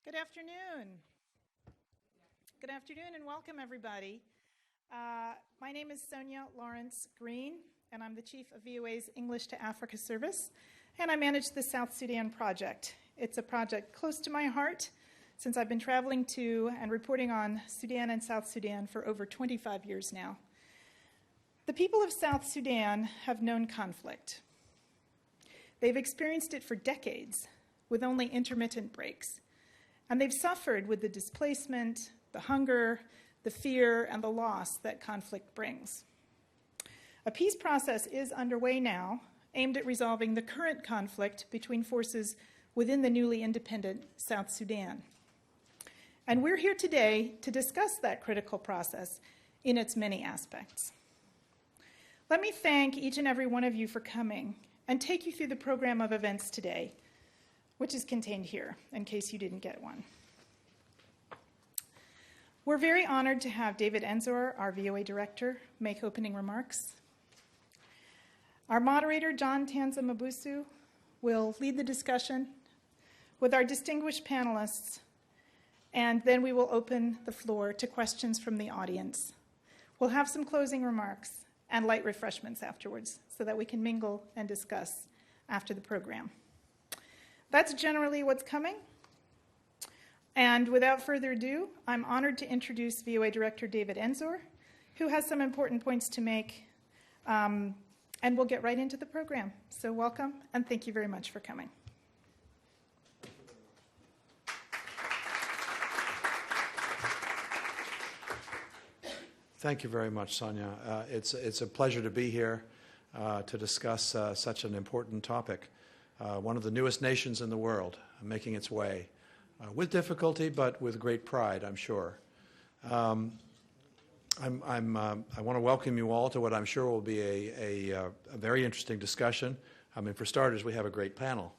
Good afternoon. Good afternoon and welcome everybody. My name is Sonia Lawrence Green and I'm the Chief of VOA's English to Africa Service and I manage the South Sudan project. It's a project close to my heart since I've been traveling to and reporting on Sudan and South Sudan for over 25 years now. The people of South Sudan have known conflict. They've experienced it for decades with only intermittent breaks. And they've suffered with the displacement, the hunger, the fear, and the loss that conflict brings. A peace process is underway now, aimed at resolving the current conflict between forces within the newly independent South Sudan. And we're here today to discuss that critical process in its many aspects. Let me thank each and every one of you for coming and take you through the program of events today, which is contained here, in case you didn't get one. We're very honored to have David Enzor, our VOA director, make opening remarks. Our moderator, John Tanza Mabusu, will lead the discussion with our distinguished panelists, and then we will open the floor to questions from the audience. We'll have some closing remarks and light refreshments afterwards so that we can mingle and discuss after the program. That's generally what's coming. And without further ado, I'm honored to introduce VOA Director David Enzor, who has some important points to make, and we'll get right into the program. So welcome, and thank you very much for coming. Thank you very much, Sonia. It's a pleasure to be here to discuss such an important topic. One of the newest nations in the world, making its way with difficulty, but with great pride, I'm sure. I want to welcome you all to what I'm sure will be a very interesting discussion. I mean, for starters, we have a great panel.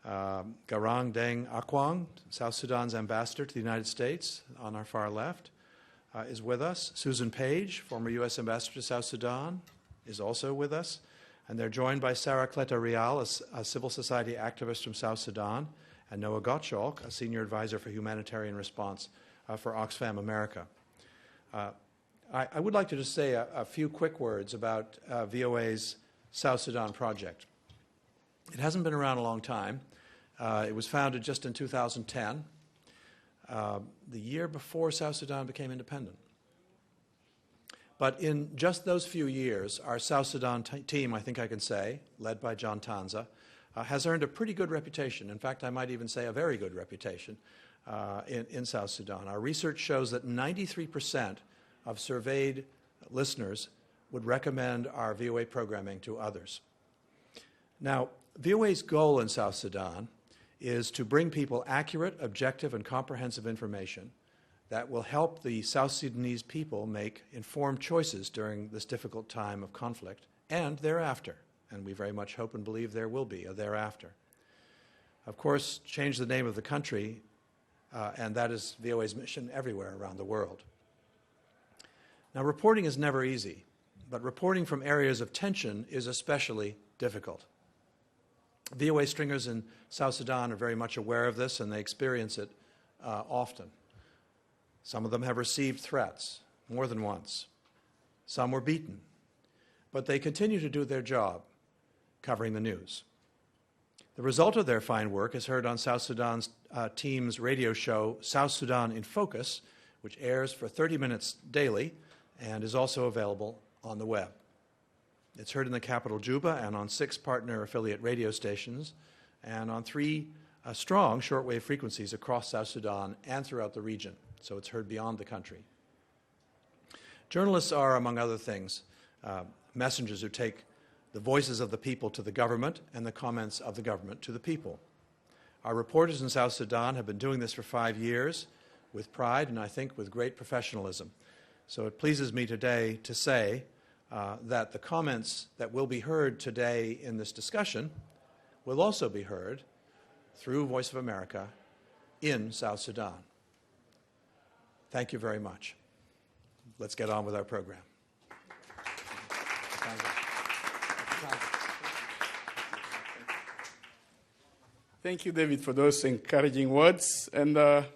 Garang Akuong, South Sudan's ambassador to the United States, on our far left, is with us. Susan Page, former U.S. ambassador to South Sudan, is also with us. And they're joined by Sarah Cleta-Rial, a civil society activist from South Sudan, and Noah Gottschalk, a senior advisor for humanitarian response for Oxfam America. I would like to just say a few quick words about VOA's South Sudan project. It hasn't been around a long time. It was founded just in 2010, the year before South Sudan became independent. But in just those few years, our South Sudan team, I think I can say, led by John Tanza, has earned a pretty good reputation. In fact, I might even say a very good reputation in South Sudan. Our research shows that 93% of surveyed listeners would recommend our VOA programming to others. Now, VOA's goal in South Sudan is to bring people accurate, objective, and comprehensive information that will help the South Sudanese people make informed choices during this difficult time of conflict and thereafter. And we very much hope and believe there will be a thereafter. Of course, change the name of the country, and that is VOA's mission everywhere around the world. Now, reporting is never easy, but reporting from areas of tension is especially difficult. VOA stringers in South Sudan are very much aware of this, and they experience it often. Some of them have received threats more than once. Some were beaten. But they continue to do their job, covering the news. The result of their fine work is heard on South Sudan's team's radio show, South Sudan in Focus, which airs for 30 minutes daily and is also available on the web. It's heard in the capital, Juba, and on 6 partner affiliate radio stations, and on 3 strong shortwave frequencies across South Sudan and throughout the region. So it's heard beyond the country. Journalists are, among other things, messengers who take the voices of the people to the government and the comments of the government to the people. Our reporters in South Sudan have been doing this for 5 years with pride and I think with great professionalism. So it pleases me today to say that the comments that will be heard today in this discussion will also be heard through Voice of America in South Sudan. Thank you very much. Let's get on with our program. Thank you, David, for those encouraging words. And I'll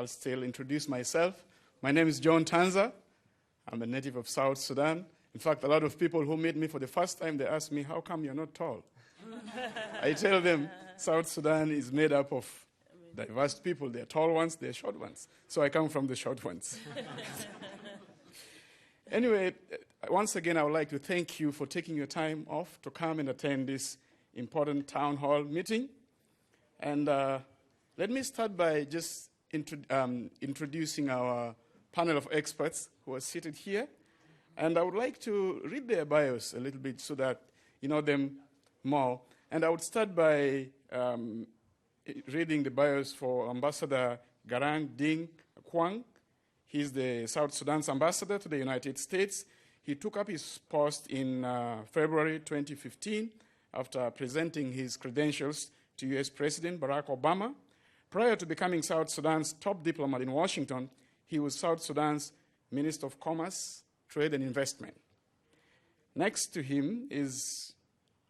still introduce myself. My name is John Tanza. I'm a native of South Sudan. In fact, a lot of people who meet me for the first time, they ask me, how come you're not tall? I tell them South Sudan is made up of diverse people. There are tall ones, there are short ones. So I come from the short ones. Anyway, once again, I would like to thank you for taking your time off to come and attend this important town hall meeting. And let me start by just introducing our panel of experts who are seated here. And I would like to read their bios a little bit so that you know them more. And I would start by reading the bios for Ambassador Garang Ding Akuong. He's the South Sudan's ambassador to the United States. He took up his post in February 2015 after presenting his credentials to U.S. President Barack Obama. Prior to becoming South Sudan's top diplomat in Washington, he was South Sudan's Minister of Commerce, Trade and Investment. Next to him is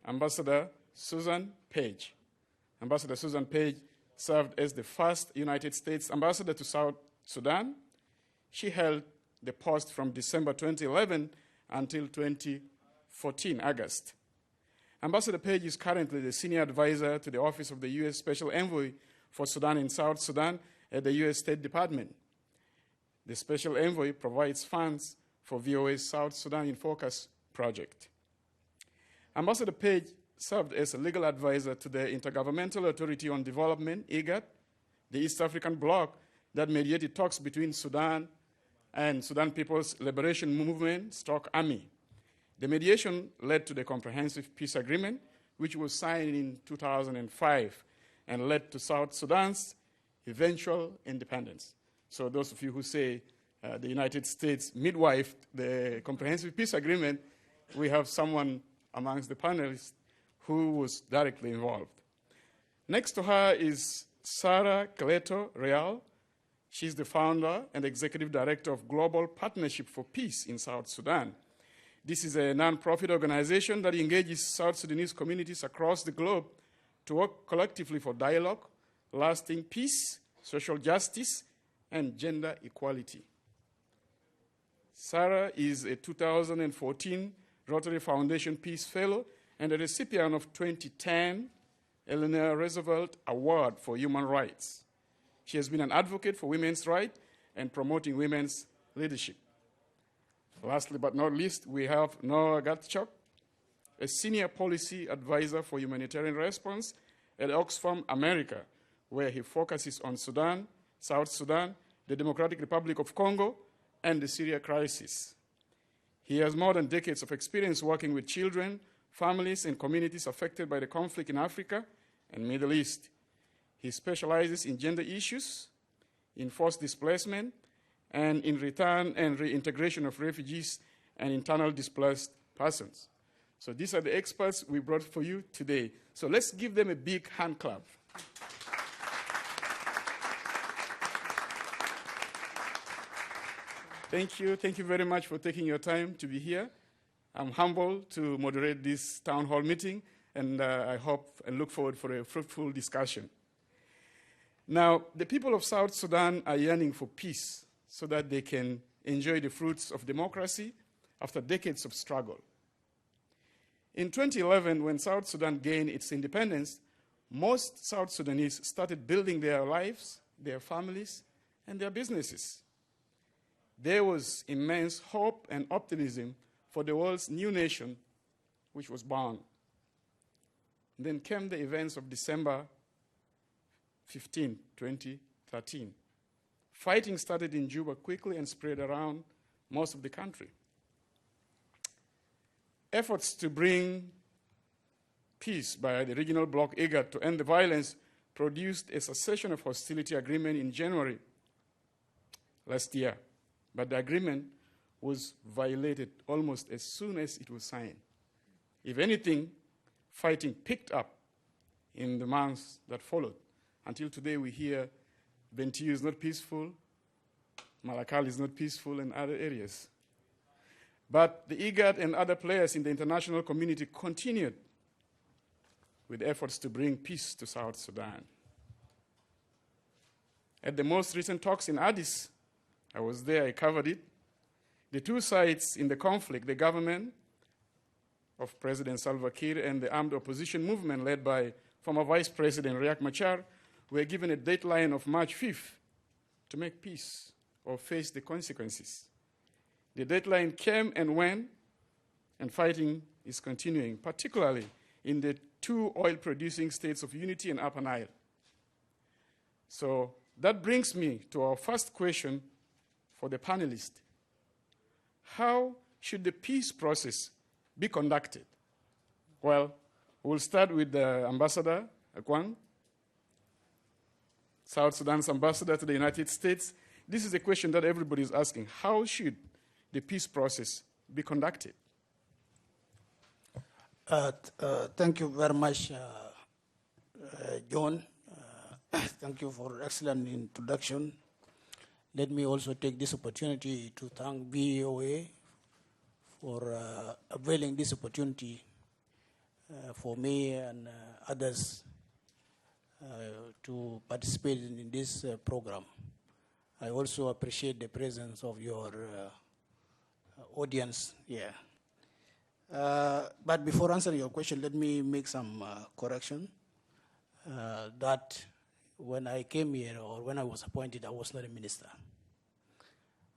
Ambassador Susan Page. Ambassador Susan Page served as the first United States ambassador to South Sudan. She held the post from December 2011 until 2014, August. Ambassador Page is currently the senior advisor to the Office of the U.S. Special Envoy for Sudan in South Sudan at the U.S. State Department. The Special Envoy provides funds for VOA's South Sudan in Focus project. Ambassador Page served as a legal advisor to the Intergovernmental Authority on Development, IGAD, the East African bloc that mediated talks between Sudan and Sudan People's Liberation Movement, Army. The mediation led to the Comprehensive Peace Agreement, which was signed in 2005 and led to South Sudan's eventual independence. So those of you who say the United States midwifed the Comprehensive Peace Agreement, we have someone amongst the panelists who was directly involved. Next to her is Sarah Cleto Real. She's the founder and executive director of Global Partnership for Peace in South Sudan. This is a non-profit organization that engages South Sudanese communities across the globe to work collectively for dialogue, lasting peace, social justice, and gender equality. Sarah is a 2014 Rotary Foundation Peace Fellow and a recipient of 2010 Eleanor Roosevelt Award for Human Rights. She has been an advocate for women's rights and promoting women's leadership. Lastly but not least, we have Noah Gatchuk, a senior policy advisor for humanitarian response at Oxfam America, where he focuses on Sudan, South Sudan, the Democratic Republic of Congo, and the Syria crisis. He has more than decades of experience working with children, families, and communities affected by the conflict in Africa and Middle East. He specializes in gender issues, in forced displacement, and in return and reintegration of refugees and internally displaced persons. So these are the experts we brought for you today. So let's give them a big hand clap. Thank you. Thank you very much for taking your time to be here. I'm humbled to moderate this town hall meeting, and I hope and look forward for a fruitful discussion. Now, the people of South Sudan are yearning for peace so that they can enjoy the fruits of democracy after decades of struggle. In 2011, when South Sudan gained its independence, most South Sudanese started building their lives, their families, and their businesses. There was immense hope and optimism for the world's new nation, which was born. Then came the events of December 15, 2013. Fighting started in Juba quickly and spread around most of the country. Efforts to bring peace by the regional bloc IGAD to end the violence produced a cessation of hostility agreement in January last year. But the agreement was violated almost as soon as it was signed. If anything, fighting picked up in the months that followed. Until today we hear Bentiu is not peaceful, Malakal is not peaceful, and other areas. But the IGAD and other players in the international community continued with efforts to bring peace to South Sudan. At the most recent talks in Addis, I was there, I covered it. The two sides in the conflict, the government of President Salva Kiir and the armed opposition movement led by former Vice President Riek Machar, were given a deadline of March 5th to make peace or face the consequences. The deadline came and went, and fighting is continuing, particularly in the two oil-producing states of Unity and Upper Nile. So that brings me to our first question for the panelists. How should the peace process be conducted? Well, we'll start with the Ambassador Akuong, South Sudan's ambassador to the United States. This is a question that everybody is asking. How should the peace process be conducted? Thank you very much, John. Thank you for excellent introduction. Let me also take this opportunity to thank VOA for availing this opportunity for me and others to participate in this program. I also appreciate the presence of your audience here. But before answering your question, let me make some correction that when I came here or when I was appointed, I was not a minister.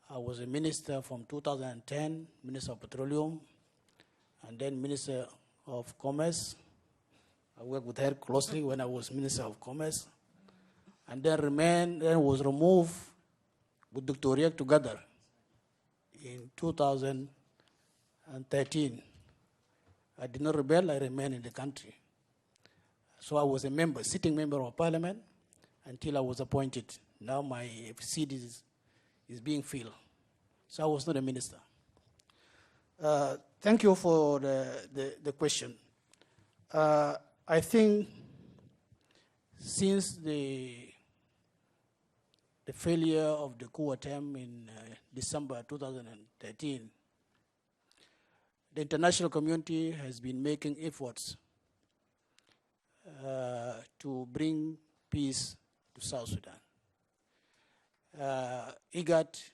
I was a minister from 2010, Minister of Petroleum, and then Minister of Commerce. I worked with her closely when I was Minister of Commerce, and then was removed with Dr. Riek together in 2013. I did not rebel, I remained in the country. So I was a member, sitting member of parliament, until I was appointed. Now my seat is being filled. So I was not a minister. Thank you for the question. I think since the failure of the coup attempt in December 2013, the international community has been making efforts to bring peace to South Sudan. IGAD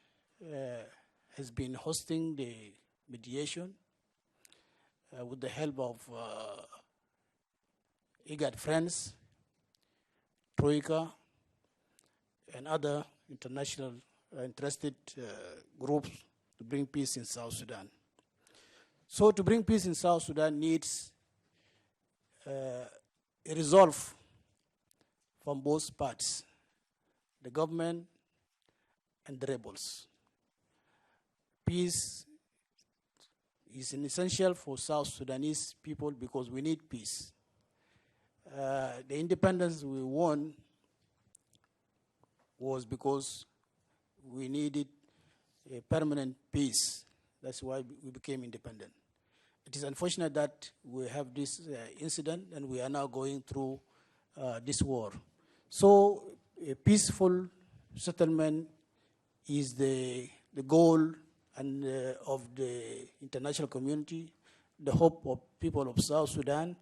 has been hosting the mediation with the help of IGAD friends, Troika, and other international interested groups to bring peace in South Sudan. So to bring peace in South Sudan needs a resolve from both parties, the government and the rebels. Peace is an essential for South Sudanese people because we need peace. The independence we won was because we needed a permanent peace. That's why we became independent. It is unfortunate that we have this incident and we are now going through this war. So a peaceful settlement is the goal and of the international community, the hope of people of South Sudan,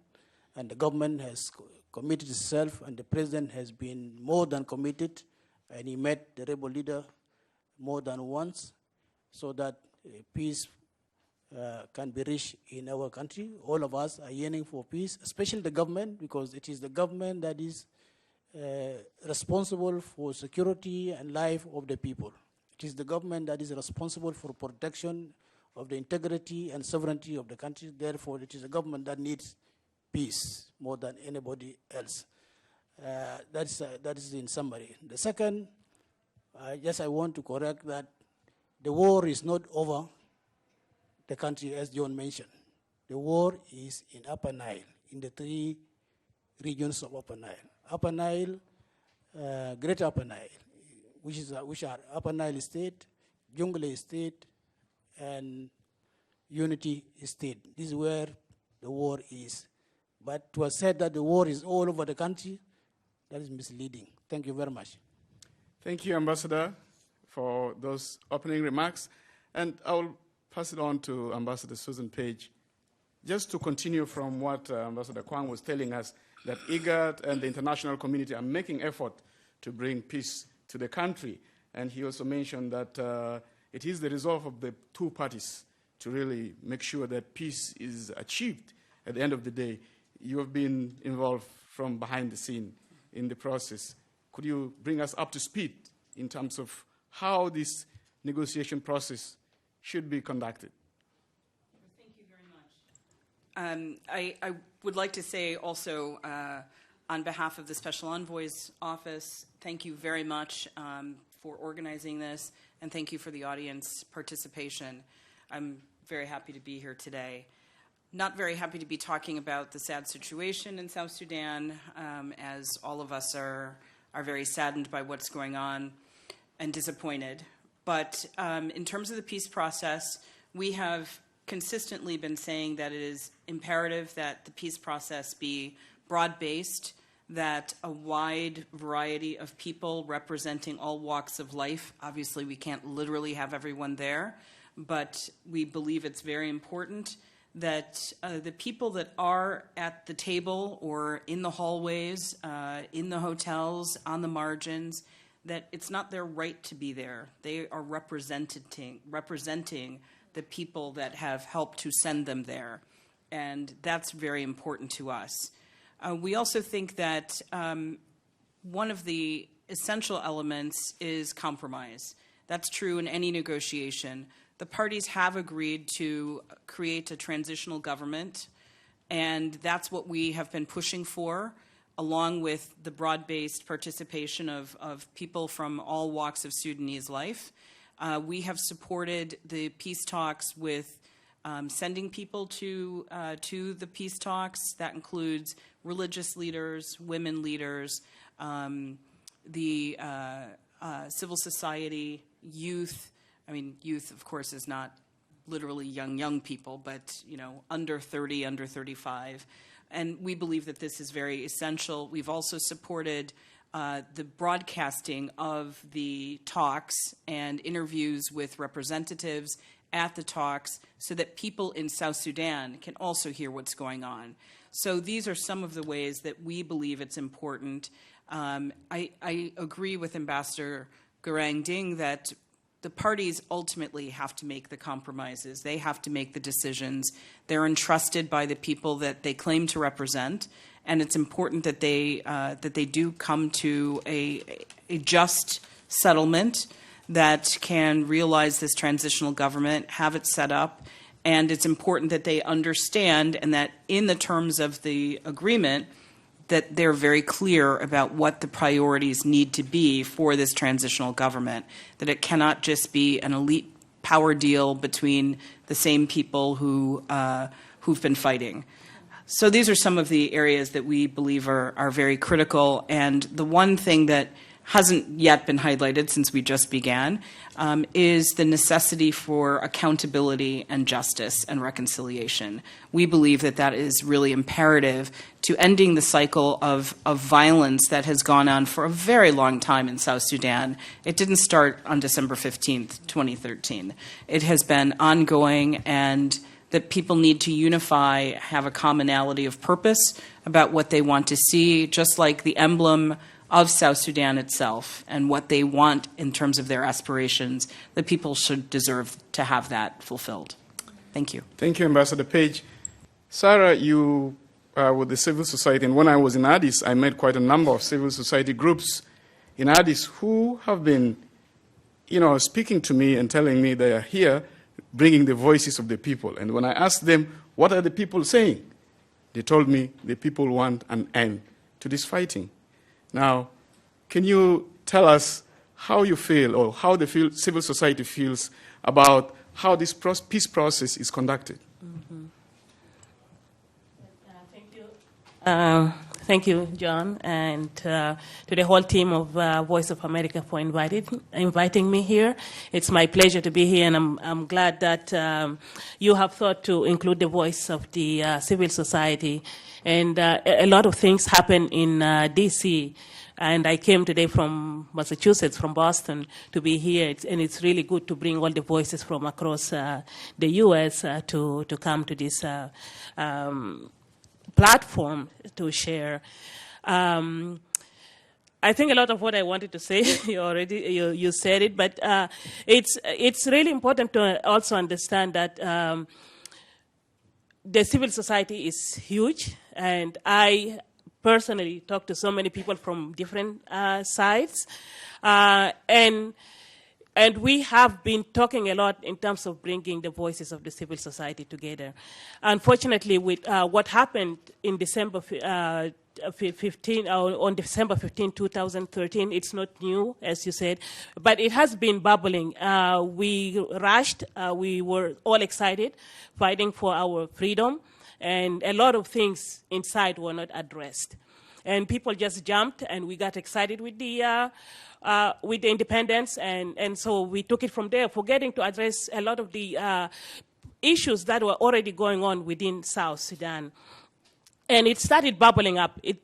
and the government has committed itself, and the president has been more than committed, and he met the rebel leader more than once, so that peace can be reached in our country. All of us are yearning for peace, especially the government, because it is the government that is responsible for security and life of the people. It is the government that is responsible for protection of the integrity and sovereignty of the country. Therefore, it is the government that needs peace more than anybody else. That is in summary. The second, I want to correct that the war is not over the country, as John mentioned. The war is in Upper Nile, in the 3 regions of Upper Nile. Upper Nile, Greater Upper Nile, which are Upper Nile State, Jonglei State, and Unity State. This is where the war is. But to have said that the war is all over the country, that is misleading. Thank you very much. Thank you, Ambassador, for those opening remarks. And I will pass it on to Ambassador Susan Page just to continue from what Ambassador Kwang was telling us, that IGAD and the international community are making effort to bring peace to the country. And he also mentioned that it is the resolve of the two parties to really make sure that peace is achieved at the end of the day. You have been involved from behind the scene in the process. Could you bring us up to speed in terms of how this negotiation process should be conducted? Thank you very much. I would like to say also, on behalf of the Special Envoy's Office, thank you very much for organizing this, and thank you for the audience participation. I'm very happy to be here today. Not very happy to be talking about the sad situation in South Sudan, as all of us are very saddened by what's going on and disappointed. But in terms of the peace process, we have consistently been saying that it is imperative that the peace process be broad-based, that a wide variety of people representing all walks of life, obviously we can't literally have everyone there, but we believe it's very important that the people that are at the table or in the hallways, in the hotels, on the margins, that it's not their right to be there. They are representing the people that have helped to send them there. And that's very important to us. We also think that one of the essential elements is compromise. That's true in any negotiation. The parties have agreed to create a transitional government, and that's what we have been pushing for, along with the broad-based participation of people from all walks of Sudanese life. We have supported the peace talks with sending people to the peace talks. That includes religious leaders, women leaders, the civil society, youth. I mean, youth, of course, is not literally young people, but, you know, under 30, under 35. And we believe that this is very essential. We've also supported the broadcasting of the talks and interviews with representatives at the talks so that people in South Sudan can also hear what's going on. So these are some of the ways that we believe it's important. I agree with Ambassador Garang Ding that the parties ultimately have to make the compromises. They have to make the decisions. They're entrusted by the people that they claim to represent, and it's important that they do come to a just settlement that can realize this transitional government, have it set up, and it's important that they understand and that in the terms of the agreement that they're very clear about what the priorities need to be for this transitional government, that it cannot just be an elite power deal between the same people who've been fighting. So these are some of the areas that we believe are very critical, and the one thing that hasn't yet been highlighted since we just began is the necessity for accountability and justice and reconciliation. We believe that that is really imperative to ending the cycle of violence that has gone on for a very long time in South Sudan. It didn't start on December 15th, 2013. It has been ongoing, and that people need to unify, have a commonality of purpose about what they want to see, just like the emblem of South Sudan itself and what they want in terms of their aspirations. The people should deserve to have that fulfilled. Thank you. Thank you, Ambassador Page. Sarah, you are with the civil society, and when I was in Addis, I met quite a number of civil society groups in Addis who have been, speaking to me and telling me they are here bringing the voices of the people. And when I asked them, what are the people saying? They told me the people want an end to this fighting. Now, can you tell us how you feel or how the civil society feels about how this peace process is conducted? Thank you. Thank you, John, and to the whole team of Voice of America for inviting me here. It's my pleasure to be here, and I'm glad that you have thought to include the voice of the civil society. And a lot of things happen in D.C., and I came today from Massachusetts, from Boston, to be here. And it's really good to bring all the voices from across the U.S. To come to this platform to share. I think a lot of what I wanted to say, you said it, but it's really important to also understand that the civil society is huge, and I personally talk to so many people from different sides, and we have been talking a lot in terms of bringing the voices of the civil society together. Unfortunately, with what happened in December 15, on December 15, 2013, it's not new, as you said, but it has been bubbling. We rushed, we were all excited, fighting for our freedom, and a lot of things inside were not addressed. And people just jumped, and we got excited with the independence, and so we took it from there, forgetting to address a lot of the issues that were already going on within South Sudan. And it started bubbling up. It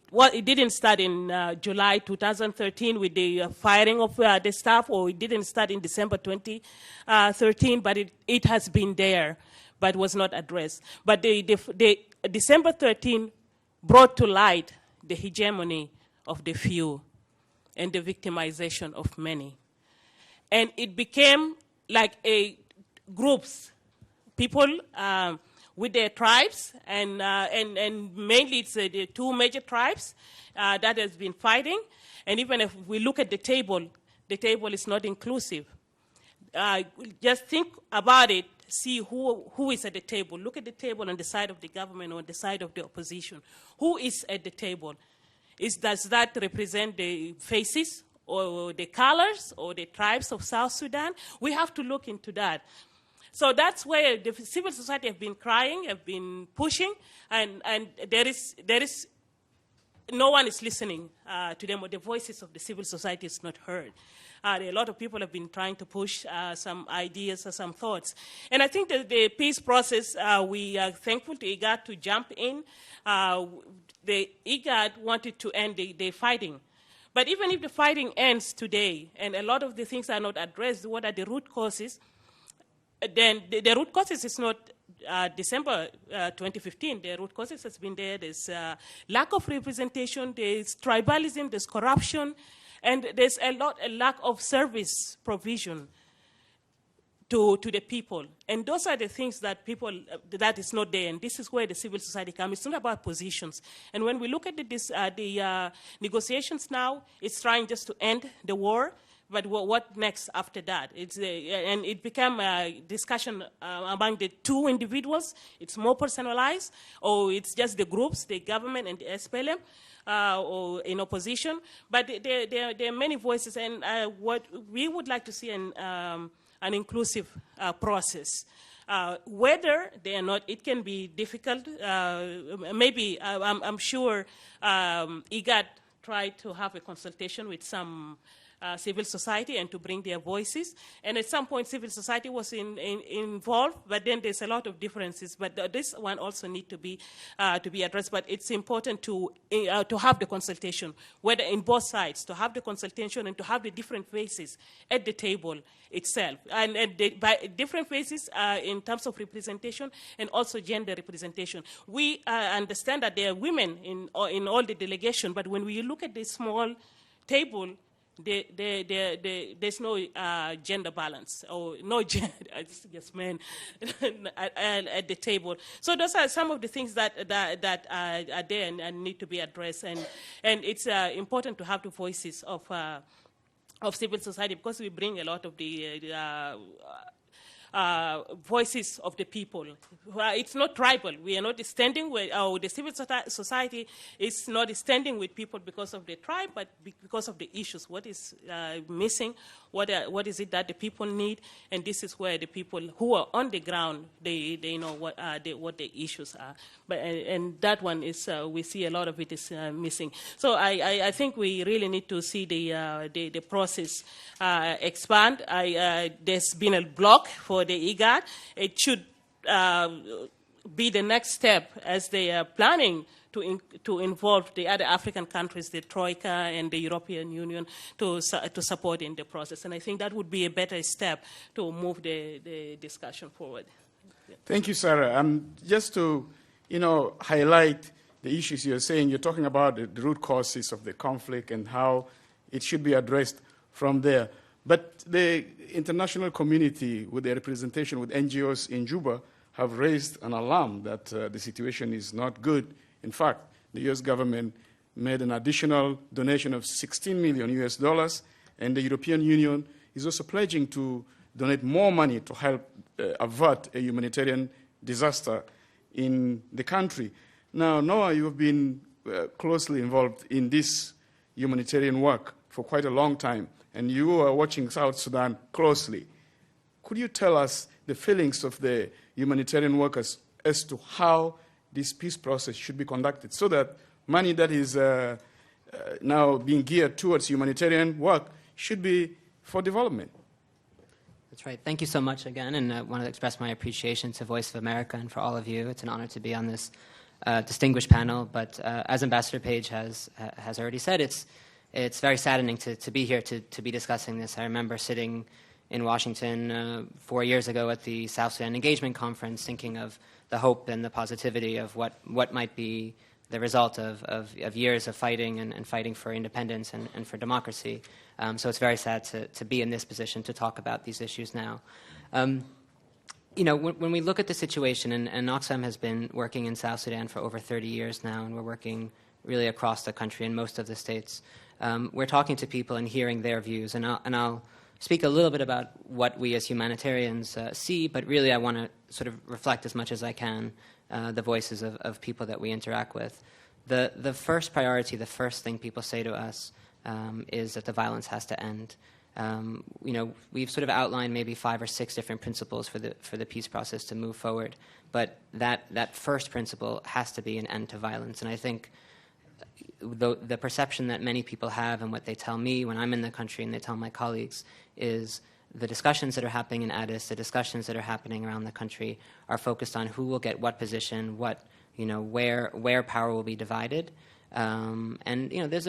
didn't start in July 2013 with the firing of the staff, or it didn't start in December 2013, but it has been there, but was not addressed. But the December 13 brought to light the hegemony of the few and the victimization of many. And it became like a groups, people with their tribes, and mainly it's the two major tribes that has been fighting. And even if we look at the table is not inclusive. Just think about it, see who is at the table. Look at the table on the side of the government or on the side of the opposition. Who is at the table? Does that represent the faces or the colors or the tribes of South Sudan? We have to look into that. So that's where the civil society have been crying, have been pushing, and there is no one is listening to them, or the voices of the civil society is not heard. A lot of people have been trying to push some ideas or some thoughts. And I think that the peace process, we are thankful to IGAD to jump in. The IGAD wanted to end the fighting. But even if the fighting ends today, and a lot of the things are not addressed, what are the root causes? Then the root causes is not December 2015. The root causes has been there. There's lack of representation, there's tribalism, there's corruption, and there's a lack of service provision to the people. And those are the things that that is not there, and this is where the civil society comes. It's not about positions. And when we look at the negotiations now, it's trying just to end the war, but what next after that? And it became a discussion among the two individuals. It's more personalized, or it's just the groups, the government and the SPLM, or in opposition. But there are many voices, and what we would like to see an inclusive process. Whether they are not, it can be difficult. Maybe, I'm sure IGAD tried to have a consultation with some civil society and to bring their voices. And at some point, civil society was involved, but then there's a lot of differences. But this one also needs to be addressed. But it's important to have the consultation, whether in both sides, to have the consultation and to have the different faces at the table itself. And by different faces in terms of representation and also gender representation. We understand that there are women in all the delegation, but when we look at this small table, there's no gender balance, or no gender, yes, men at the table. So those are some of the things that are there and need to be addressed, and it's important to have the voices of civil society, because we bring a lot of the voices of the people. It's not tribal. We are not standing with, the civil society is not standing with people because of the tribe, but because of the issues. What is missing? what is it that the people need, and this is where the people who are on the ground, they know what the issues are. But and that one is we see a lot of it is missing. So I think we really need to see the process expand. There's been a block for the IGAD. It should be the next step as they are planning to involve the other African countries, the Troika and the European Union, to support in the process. And I think that would be a better step to move the discussion forward. Thank you, Sarah. Just to, highlight the issues you're saying, you're talking about the root causes of the conflict and how it should be addressed from there. But the international community, with their representation with NGOs in Juba, have raised an alarm that the situation is not good. In fact, the U.S. government made an additional donation of $16 million, and the European Union is also pledging to donate more money to help avert a humanitarian disaster in the country. Now, Noah, you have been closely involved in this humanitarian work for quite a long time, and you are watching South Sudan closely. Could you tell us the feelings of the humanitarian workers as to how this peace process should be conducted, so that money that is now being geared towards humanitarian work should be for development? That's right. Thank you so much again, and I want to express my appreciation to Voice of America and for all of you. It's an honor to be on this distinguished panel. But as Ambassador Page has already said, it's very saddening to be here to be discussing this. I remember sitting in Washington 4 years ago at the South Sudan Engagement Conference, thinking of the hope and the positivity of what might be the result of years of fighting and fighting for independence and for democracy. So it's very sad to be in this position to talk about these issues now. When we look at the situation, and Oxfam has been working in South Sudan for over 30 years now, and we're working really across the country in most of the states, we're talking to people and hearing their views, and I'll speak a little bit about what we as humanitarians see, but really I want to sort of reflect as much as I can the voices of people that we interact with. The first priority, the first thing people say to us is that the violence has to end. We've sort of outlined maybe 5 or 6 different principles for the peace process to move forward, but that first principle has to be an end to violence. And I think the perception that many people have, and what they tell me when I'm in the country and they tell my colleagues, is the discussions that are happening in Addis, the discussions that are happening around the country, are focused on who will get what position, where power will be divided, and there's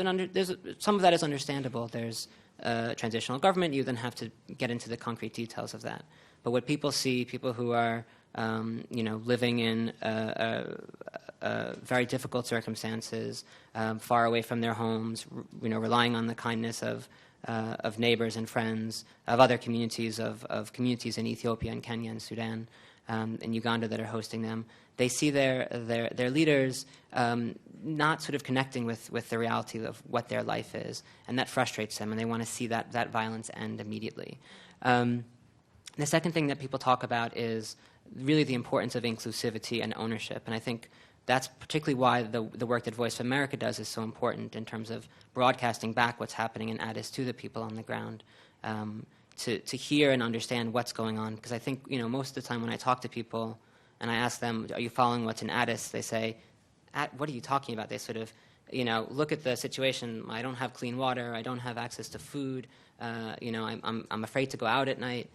some of that is understandable. There's a transitional government. You then have to get into the concrete details of that. But what people see, people who are living in very difficult circumstances, far away from their homes, relying on the kindness of neighbors and friends, of other communities, of communities in Ethiopia and Kenya and Sudan and Uganda that are hosting them. They see their leaders not sort of connecting with the reality of what their life is, and that frustrates them, and they want to see that violence end immediately. The second thing that people talk about is really the importance of inclusivity and ownership, and I think that's particularly why the work that Voice of America does is so important in terms of broadcasting back what's happening in Addis to the people on the ground, to hear and understand what's going on. Because I think, most of the time when I talk to people and I ask them, are you following what's in Addis? They say, what are you talking about? They sort of, look at the situation. I don't have clean water. I don't have access to food. I'm afraid to go out at night.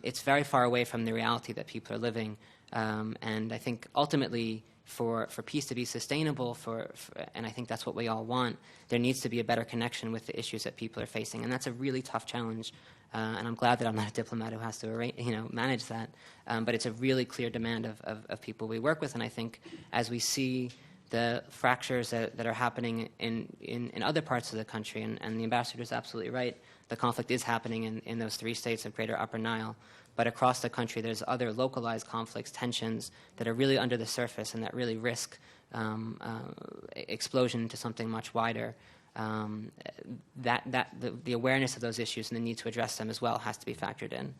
It's very far away from the reality that people are living. And I think ultimately, for peace to be sustainable, and I think that's what we all want, there needs to be a better connection with the issues that people are facing, and that's a really tough challenge. And I'm glad that I'm not a diplomat who has to manage that. But it's a really clear demand of people we work with, and I think as we see the fractures that are happening in other parts of the country, and the ambassador is absolutely right, the conflict is happening in those 3 states of Greater Upper Nile. But across the country, there's other localized conflicts, tensions that are really under the surface and that really risk explosion into something much wider. The awareness of those issues and the need to address them as well has to be factored in.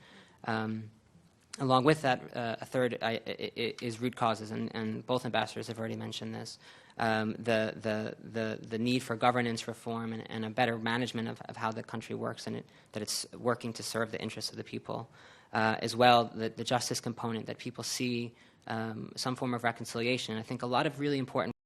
Along with that, a third is root causes, and both ambassadors have already mentioned this. The need for governance reform and a better management of how the country works, and that it's working to serve the interests of the people. As well, the justice component, that people see some form of reconciliation. I think a lot of really important